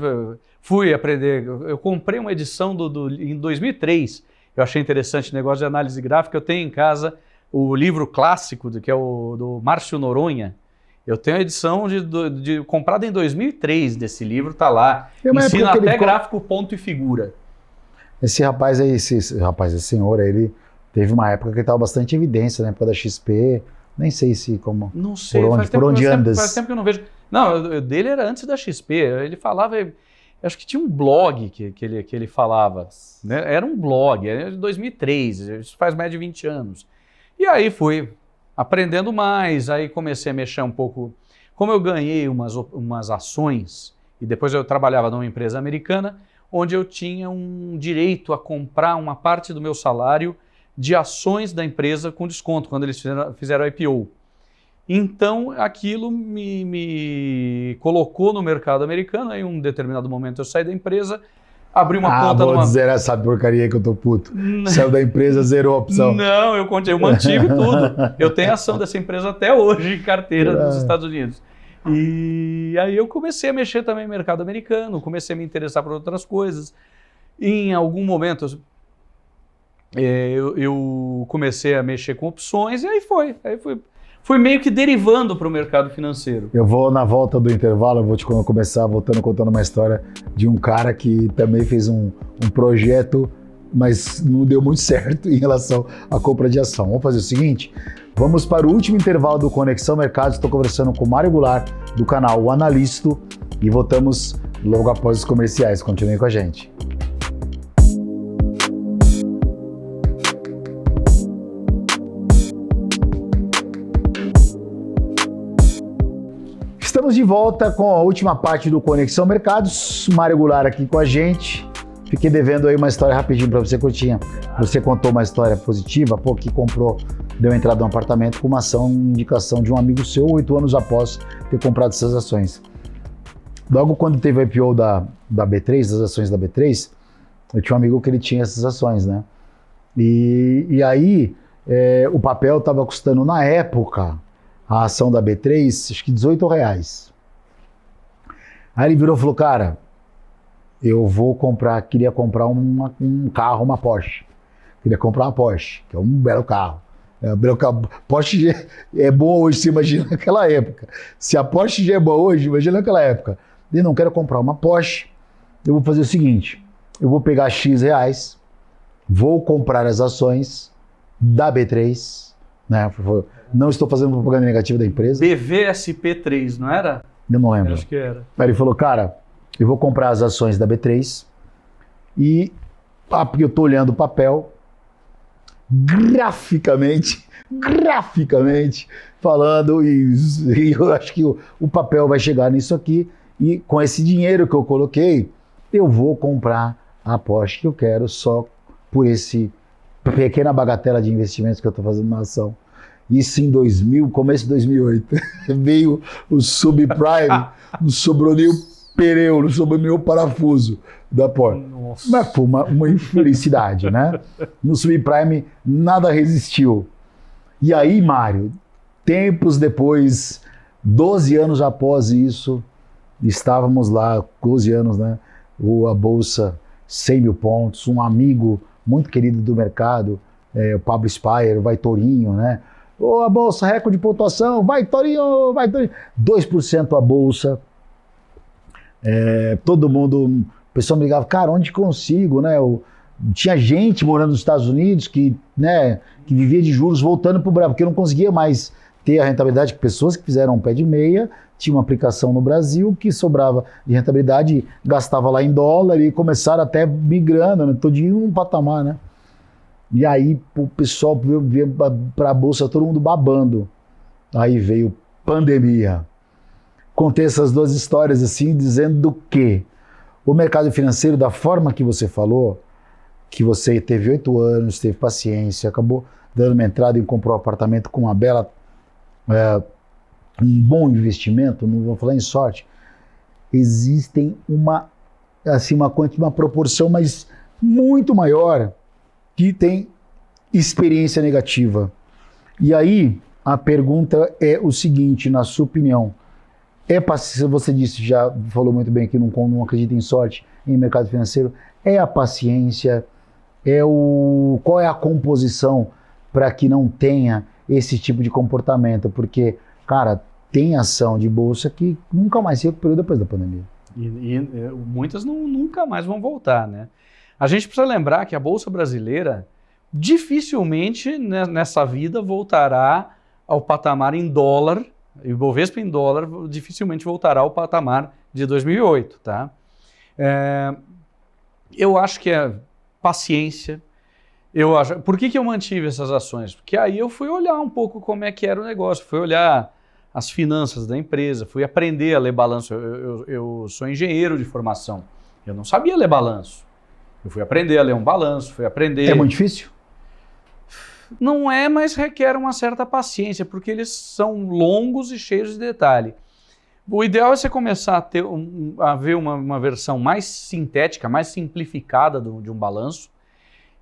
fui aprender, eu comprei uma edição em 2003, eu achei interessante o negócio de análise gráfica, eu tenho em casa o livro clássico, que é o do Márcio Noronha, eu tenho a edição comprada em 2003 desse livro, tá lá, ensina até gráfico, ponto e figura. Esse rapaz aí, esse senhor aí, ele teve uma época que ele estava bastante em evidência, na época da XP, nem sei se como... Não sei, por onde andas? Faz tempo que eu não vejo... Não, dele era antes da XP, ele falava, acho que tinha um blog que ele falava, né? Era um blog, era de 2003, isso faz mais de 20 anos. E aí fui aprendendo mais, aí comecei a mexer um pouco, como eu ganhei umas ações, e depois eu trabalhava numa empresa americana, onde eu tinha um direito a comprar uma parte do meu salário de ações da empresa com desconto, quando eles fizeram IPO. Então, aquilo me colocou no mercado americano, aí em um determinado momento eu saí da empresa, abri uma conta vou dizer essa porcaria que eu tô puto. Saiu da empresa, zerou a opção. Não, eu mantive tudo. Eu tenho ação dessa empresa até hoje em carteira nos Estados Unidos. E aí eu comecei a mexer também no mercado americano, comecei a me interessar por outras coisas. Em algum momento eu comecei a mexer com opções e aí fui meio que derivando para o mercado financeiro. Eu vou, na volta do intervalo, eu vou começar contando uma história de um cara que também fez um projeto, mas não deu muito certo em relação à compra de ação. Vamos fazer o seguinte, vamos para o último intervalo do Conexão Mercados. Estou conversando com o Mário Goulart, do canal O Analisto, e voltamos logo após os comerciais. Continuem com a gente. Estamos de volta com a última parte do Conexão Mercados. Mário Goulart aqui com a gente. Fiquei devendo aí uma história rapidinho para você, Curtinha. Você contou uma história positiva, que comprou, deu entrada num apartamento com uma ação, indicação de um amigo seu, 8 anos após ter comprado essas ações. Logo quando teve o IPO da B3, das ações da B3, eu tinha um amigo que ele tinha essas ações, né? E aí o papel estava custando, na época, a ação da B3, acho que R$18. Aí ele virou e falou, cara, eu queria comprar um carro, uma Porsche. Queria comprar uma Porsche, que é um belo carro. Porsche é boa hoje, você imagina naquela época. Se a Porsche já é boa hoje, imagina naquela época. Eu não quero comprar uma Porsche, eu vou fazer o seguinte, eu vou pegar X reais, vou comprar as ações da B3, né? Não estou fazendo propaganda negativa da empresa. BVSP3, não era? Eu não lembro. Acho que era. Aí ele falou, cara, eu vou comprar as ações da B3 e porque eu estou olhando o papel, graficamente falando, e eu acho que o papel vai chegar nisso aqui, e com esse dinheiro que eu coloquei, eu vou comprar a Porsche que eu quero só por esse pequena bagatela de investimentos que eu estou fazendo na ação. Isso em começo de 2008. Veio o subprime, não sobrou nem o pneu, não sobrou nem o parafuso da Porsche. Nossa. Mas foi uma infelicidade, né? No subprime nada resistiu. E aí, Mário, tempos depois, 12 anos após isso, estávamos lá, 12 anos, né? A Bolsa, 100 mil pontos, um amigo muito querido do mercado, o Pablo Spire, vai Torinho, né? A Bolsa, recorde de pontuação, vai Torinho, vai Torinho. 2% a Bolsa. Todo mundo, o pessoal me ligava, cara, onde consigo, né? Tinha gente morando nos Estados Unidos que vivia de juros voltando para o Brasil, porque não conseguia mais ter a rentabilidade, que pessoas que fizeram um pé de meia, tinha uma aplicação no Brasil que sobrava de rentabilidade, gastava lá em dólar e começaram até migrando, né? Todo dia em um patamar, né? E aí o pessoal veio para a Bolsa, todo mundo babando. Aí veio pandemia. Contei essas duas histórias assim, dizendo que o mercado financeiro, da forma que você falou, que você teve 8 anos, teve paciência, acabou dando uma entrada e comprou um apartamento com uma bela, um bom investimento, não vou falar em sorte, existem uma proporção, mas muito maior, que tem experiência negativa. E aí, a pergunta é o seguinte, na sua opinião, você disse, já falou muito bem que não acredita em sorte em mercado financeiro, é a paciência, qual é a composição para que não tenha esse tipo de comportamento? Porque, cara, tem ação de bolsa que nunca mais se recuperou depois da pandemia. E muitas nunca mais vão voltar, né? A gente precisa lembrar que a Bolsa Brasileira dificilmente nessa vida voltará ao patamar em dólar, e o Bovespa em dólar dificilmente voltará ao patamar de 2008, tá? Eu acho que é paciência. Por que eu mantive essas ações? Porque aí eu fui olhar um pouco como é que era o negócio, fui olhar as finanças da empresa, fui aprender a ler balanço. Eu sou engenheiro de formação, eu não sabia ler balanço. Eu fui aprender a ler um balanço, fui aprender... É muito difícil? Não é, mas requer uma certa paciência, porque eles são longos e cheios de detalhe. O ideal é você começar a ver uma versão mais sintética, mais simplificada de um balanço,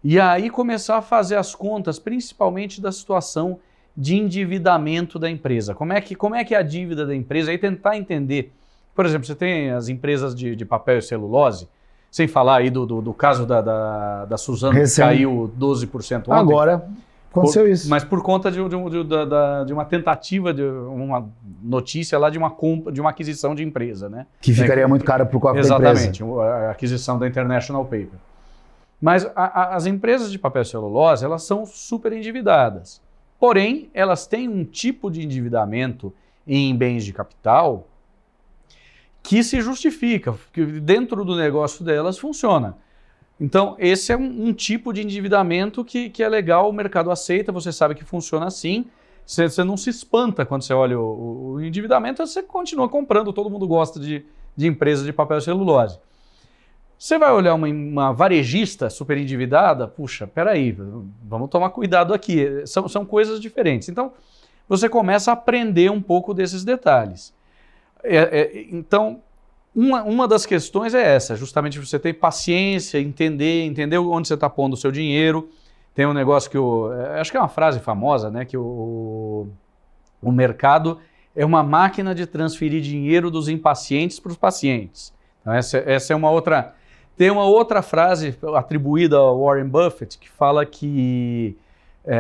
e aí começar a fazer as contas, principalmente da situação de endividamento da empresa. Como é que é a dívida da empresa? Aí tentar entender. Por exemplo, você tem as empresas de papel e celulose, sem falar aí do caso da Suzano, que caiu 12% ontem. Agora aconteceu isso. Mas por conta de uma tentativa, de uma notícia lá de uma aquisição de empresa, né? Que ficaria muito caro para o próprio empresa. Exatamente, a aquisição da International Paper. Mas as empresas de papel e celulose, elas são super endividadas. Porém, elas têm um tipo de endividamento em bens de capital que se justifica, que dentro do negócio delas funciona. Então, esse é um tipo de endividamento que é legal, o mercado aceita, você sabe que funciona assim, você não se espanta quando você olha o endividamento, você continua comprando, todo mundo gosta de empresas de papel e celulose. Você vai olhar uma varejista super endividada, puxa, peraí, vamos tomar cuidado aqui, são coisas diferentes. Então, você começa a aprender um pouco desses detalhes. Então, uma das questões é essa, justamente você ter paciência, entender onde você está pondo o seu dinheiro. Tem um negócio que acho que é uma frase famosa, né, que o mercado é uma máquina de transferir dinheiro dos impacientes para os pacientes. Então, essa é uma outra... Tem uma outra frase atribuída ao Warren Buffett que fala que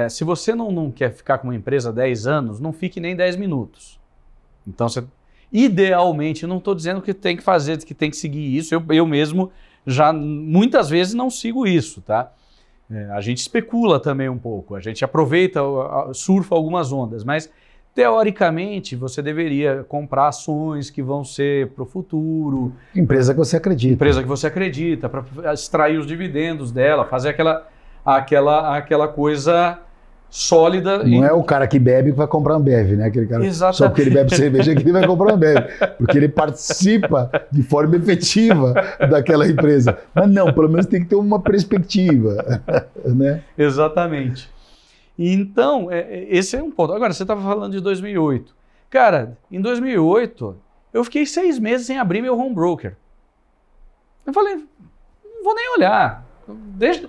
se você não quer ficar com uma empresa 10 anos, não fique nem 10 minutos. Então, idealmente, não estou dizendo que tem que fazer, que tem que seguir isso, eu mesmo já muitas vezes não sigo isso, tá? A gente especula também um pouco, a gente aproveita, surfa algumas ondas, mas teoricamente você deveria comprar ações que vão ser para o futuro. Empresa que você acredita. Empresa que você acredita, para extrair os dividendos dela, fazer aquela coisa sólida. Não é o cara que bebe que vai comprar um Ambev, né? Aquele cara Exatamente. Só porque ele bebe cerveja que ele vai comprar um Ambev, porque ele participa de forma efetiva daquela empresa. Mas não, pelo menos tem que ter uma perspectiva, né? Exatamente. Então, esse é um ponto. Agora, você estava falando de 2008. Cara, em 2008, eu fiquei 6 meses sem abrir meu home broker. Eu falei, não vou nem olhar. Deixa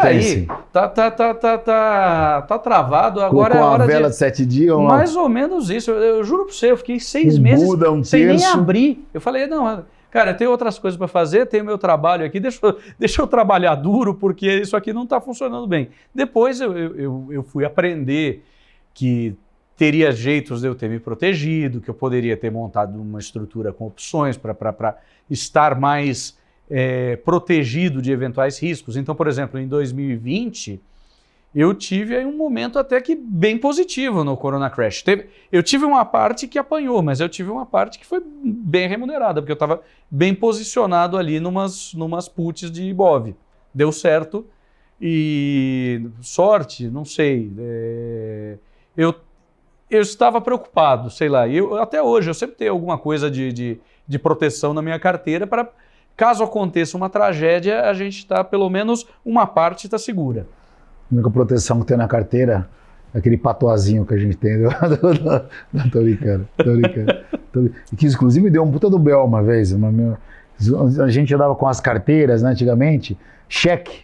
aí. Tá travado. Agora Colocou é hora uma vela de 7 dias. Mais ou menos isso. Eu juro para você, eu fiquei 6 meses sem nem abrir. Eu falei, não, cara, eu tenho outras coisas para fazer, tenho meu trabalho aqui, deixa eu trabalhar duro, porque isso aqui não está funcionando bem. Depois eu fui aprender que teria jeitos de eu ter me protegido, que eu poderia ter montado uma estrutura com opções para estar mais protegido de eventuais riscos. Então, por exemplo, em 2020, eu tive aí um momento até que bem positivo no Corona Crash. Eu tive uma parte que apanhou, mas eu tive uma parte que foi bem remunerada, porque eu estava bem posicionado ali numas puts de Ibov. Deu certo e sorte, não sei. Eu estava preocupado, sei lá. Até hoje eu sempre tenho alguma coisa de proteção na minha carteira para, caso aconteça uma tragédia, a gente está, pelo menos uma parte está segura. A única proteção que tem na carteira é aquele patoazinho que a gente tem. Não, tô brincando. Que inclusive deu um puta do Bel uma vez. A gente andava com as carteiras, né, antigamente, cheque.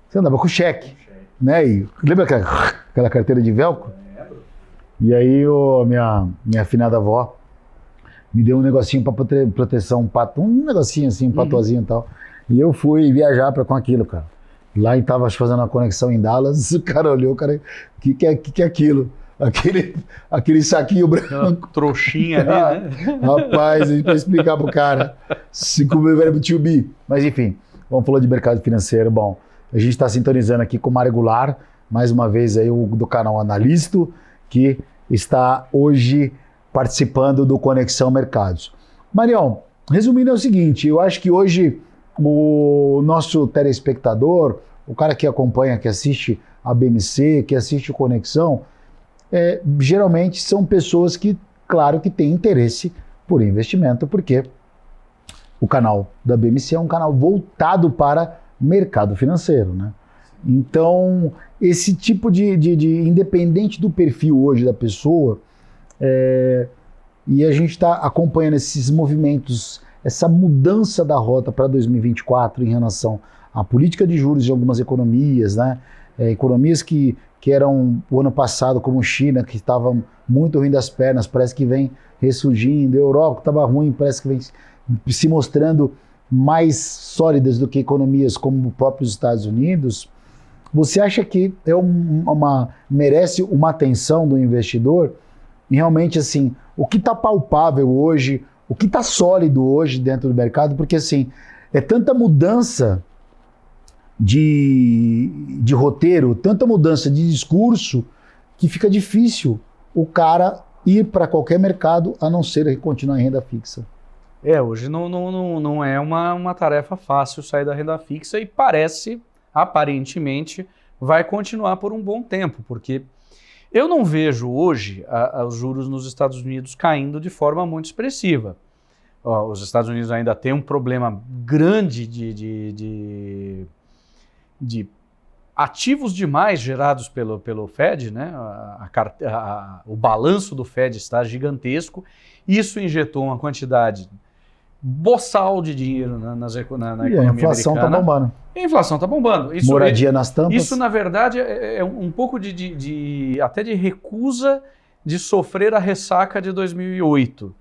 Você andava com cheque. Né? E, lembra aquela carteira de velcro? E aí minha afinada avó me deu um negocinho para proteção, um negocinho assim, um patoazinho e tal. E eu fui viajar com aquilo, cara. Lá estava fazendo uma conexão em Dallas, o cara olhou, o cara, o que é aquilo? Aquele saquinho branco. Trouxinha ali, né? Rapaz, a gente vai explicar pro cara. Como o verbo to be. Mas enfim, vamos falar de mercado financeiro. Bom, a gente está sintonizando aqui com o Mário Goulart, mais uma vez aí do canal Analisto, que está hoje participando do Conexão Mercados. Marião, resumindo é o seguinte, eu acho que hoje o nosso telespectador, o cara que acompanha, que assiste a BMC, que assiste o Conexão, geralmente são pessoas que, claro, que têm interesse por investimento, porque o canal da BMC é um canal voltado para mercado financeiro, né? Então, esse tipo de independente do perfil hoje da pessoa, e a gente está acompanhando esses movimentos, essa mudança da rota para 2024 em relação à política de juros de algumas economias, né? Economias que eram o ano passado, como China, que estava muito ruim das pernas, parece que vem ressurgindo, a Europa que estava ruim, parece que vem se mostrando mais sólidas do que economias como o próprio Estados Unidos. Você acha que merece uma atenção do investidor? E realmente, assim, o que está palpável hoje, o que está sólido hoje dentro do mercado? Porque, assim, é tanta mudança de roteiro, tanta mudança de discurso, que fica difícil o cara ir para qualquer mercado, a não ser continuar em renda fixa. Hoje não é uma tarefa fácil sair da renda fixa e aparentemente, vai continuar por um bom tempo, porque eu não vejo hoje os juros nos Estados Unidos caindo de forma muito expressiva. Os Estados Unidos ainda têm um problema grande de ativos demais gerados pelo Fed, né? O balanço do Fed está gigantesco. Isso injetou uma quantidade boçal de dinheiro na economia americana. A inflação está bombando. A inflação está bombando. Moradia nas tampas. Isso, na verdade, é um pouco até de recusa de sofrer a ressaca de 2008.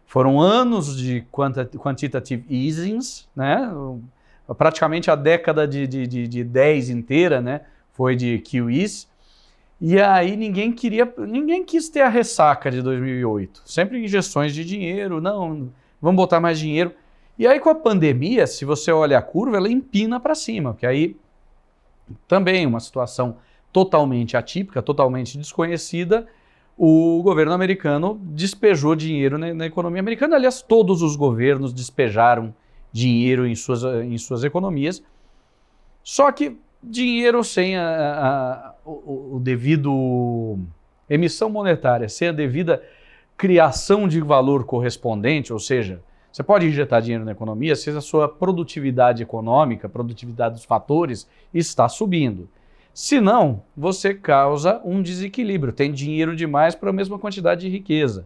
Foram anos de quantitative easings, né? Praticamente a década de 10 inteira, né? Foi de QEs. E aí ninguém quis ter a ressaca de 2008. Sempre injeções de dinheiro, vamos botar mais dinheiro. E aí com a pandemia, se você olha a curva, ela empina para cima, porque aí também uma situação totalmente atípica, totalmente desconhecida, o governo americano despejou dinheiro na economia americana. Aliás, todos os governos despejaram dinheiro em suas economias, só que dinheiro sem o devido emissão monetária, sem a devida criação de valor correspondente, ou seja, você pode injetar dinheiro na economia se a sua produtividade econômica, produtividade dos fatores está subindo. Se não, você causa um desequilíbrio, tem dinheiro demais para a mesma quantidade de riqueza.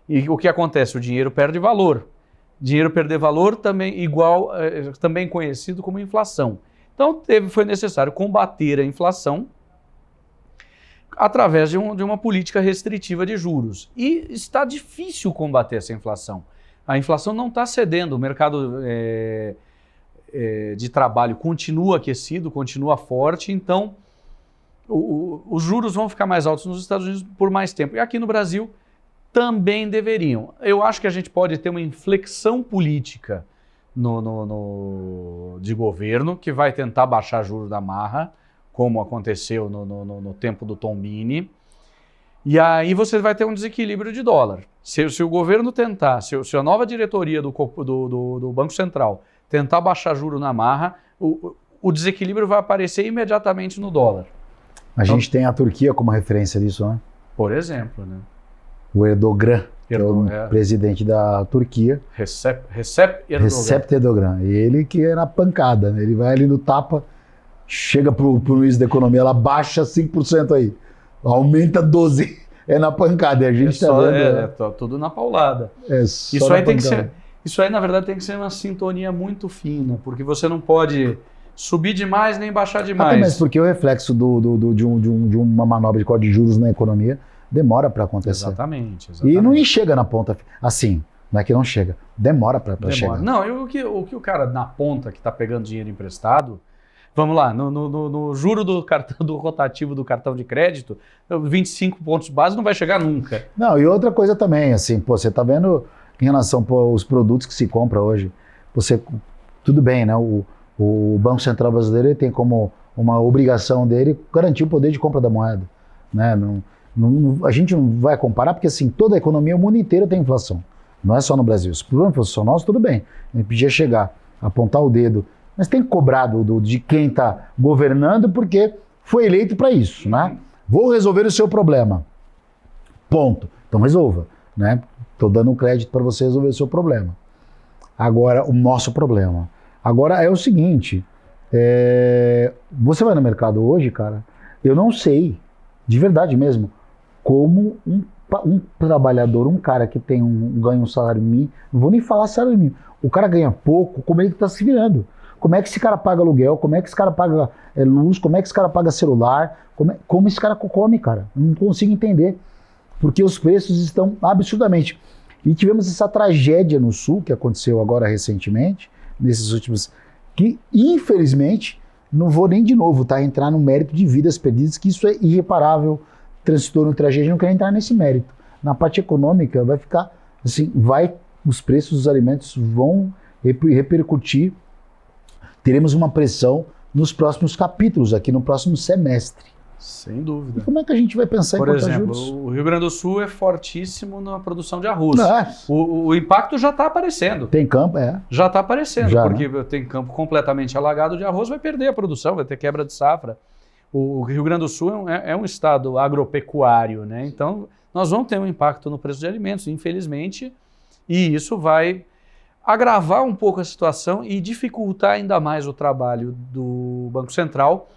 E o que acontece? O dinheiro perde valor. Dinheiro perder valor também conhecido como inflação. Então foi necessário combater a inflação através de uma política restritiva de juros. E está difícil combater essa inflação. A inflação não está cedendo, o mercado de trabalho continua aquecido, continua forte, então os juros vão ficar mais altos nos Estados Unidos por mais tempo. E aqui no Brasil também deveriam. Eu acho que a gente pode ter uma inflexão política de governo que vai tentar baixar juros da marra, como aconteceu no tempo do Tombini, e aí você vai ter um desequilíbrio de dólar. Se o governo tentar, se a nova diretoria do Banco Central tentar baixar juros na marra, o desequilíbrio vai aparecer imediatamente no dólar. A gente tem a Turquia como referência disso, né? Por exemplo, né? O Erdogan, que é o presidente da Turquia. Recep Erdogan. Ele que é na pancada, né? Ele vai ali no tapa, chega pro ministro da Economia, ela baixa 5% aí, aumenta 12%, é na pancada. E a gente tá vendo... tudo na paulada. Isso aí, na verdade, tem que ser uma sintonia muito fina, porque você não pode subir demais nem baixar demais. Até mesmo porque o reflexo de uma manobra de corte de juros na economia demora para acontecer. Exatamente. E não chega na ponta, assim, não é que não chega, demora para chegar. Não, e o que o cara na ponta que está pegando dinheiro emprestado, vamos lá, no juro do rotativo do cartão de crédito, 25 pontos base não vai chegar nunca. Não, e outra coisa também, assim, você está vendo em relação aos produtos que se compra hoje, tudo bem, né, o Banco Central Brasileiro ele tem como uma obrigação dele garantir o poder de compra da moeda, né, a gente não vai comparar porque assim, toda a economia, o mundo inteiro tem inflação, não é só no Brasil. Se o problema fosse só nosso, tudo bem, a gente podia chegar, apontar o dedo, mas tem que cobrar de quem está governando porque foi eleito para isso, né? Vou resolver o seu problema, ponto, então resolva, né? Estou dando um crédito para você resolver o seu problema. Agora, o nosso problema. Agora é o seguinte, você vai no mercado hoje, cara, eu não sei, de verdade mesmo, como um trabalhador, um cara que tem ganha um salário mínimo, não vou nem falar salário mínimo, o cara ganha pouco, como é que está se virando? Como é que esse cara paga aluguel? Como é que esse cara paga luz? Como é que esse cara paga celular? Como esse cara come, cara? Eu não consigo entender. Porque os preços estão absurdamente. E tivemos essa tragédia no Sul, que aconteceu agora recentemente, nesses últimos... que, infelizmente, não vou nem de novo, tá? Entrar no mérito de vidas perdidas, que isso é irreparável, transtorno, tragédia, não quero entrar nesse mérito. Na parte econômica, vai ficar assim, os preços dos alimentos vão repercutir. Teremos uma pressão nos próximos capítulos, aqui no próximo semestre. Sem dúvida. E como é que a gente vai pensar em cortar juros? Por exemplo, o Rio Grande do Sul é fortíssimo na produção de arroz. É. O impacto já está aparecendo. Tem campo, Já está aparecendo, Já, porque né? tem campo completamente alagado de arroz, vai perder a produção, vai ter quebra de safra. O Rio Grande do Sul é um estado agropecuário, né? Então, nós vamos ter um impacto no preço de alimentos, infelizmente, e isso vai agravar um pouco a situação e dificultar ainda mais o trabalho do Banco Central,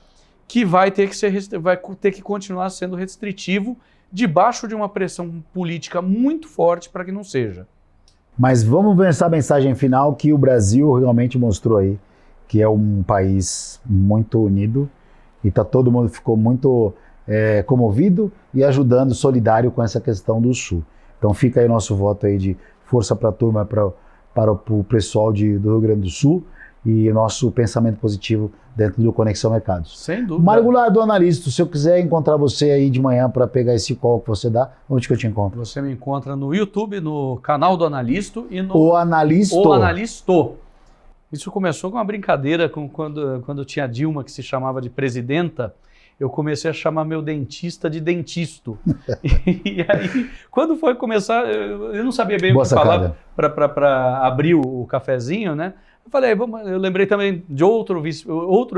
que vai ter que continuar sendo restritivo debaixo de uma pressão política muito forte para que não seja. Mas vamos ver essa mensagem final que o Brasil realmente mostrou aí, que é um país muito unido e todo mundo ficou muito comovido e ajudando, solidário com essa questão do Sul. Então fica aí o nosso voto aí de força para a turma, para o pessoal do Rio Grande do Sul e nosso pensamento positivo dentro do Conexão Mercados. Sem dúvida. Mário Goulart, do Analista, se eu quiser encontrar você aí de manhã para pegar esse call que você dá, onde que eu te encontro? Você me encontra no YouTube, no canal do Analisto e no... O Analisto. O Analisto. Isso começou com uma brincadeira quando tinha Dilma, que se chamava de presidenta, eu comecei a chamar meu dentista de dentisto. E aí, quando foi começar, eu não sabia bem o que falar para abrir o cafezinho, né? Eu falei, eu lembrei também de outro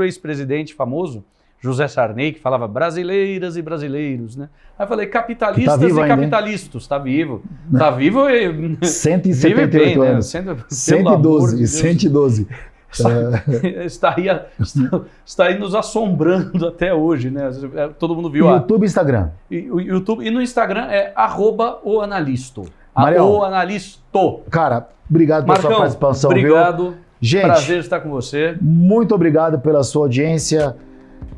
ex-presidente famoso, José Sarney, que falava brasileiras e brasileiros, né? Aí eu falei, capitalistas e capitalistas, está vivo. Está vivo e... 178 bem, anos. Né? 112. Está aí nos assombrando até hoje, né? Todo mundo viu. YouTube e Instagram. YouTube, e no Instagram é @oanalisto. Marião, O Analisto. Cara, obrigado pela sua participação. Obrigado. Viu? Gente, prazer estar com você. Muito obrigado pela sua audiência.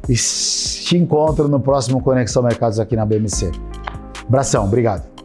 E te encontro no próximo Conexão Mercados aqui na BMC. Abração, obrigado.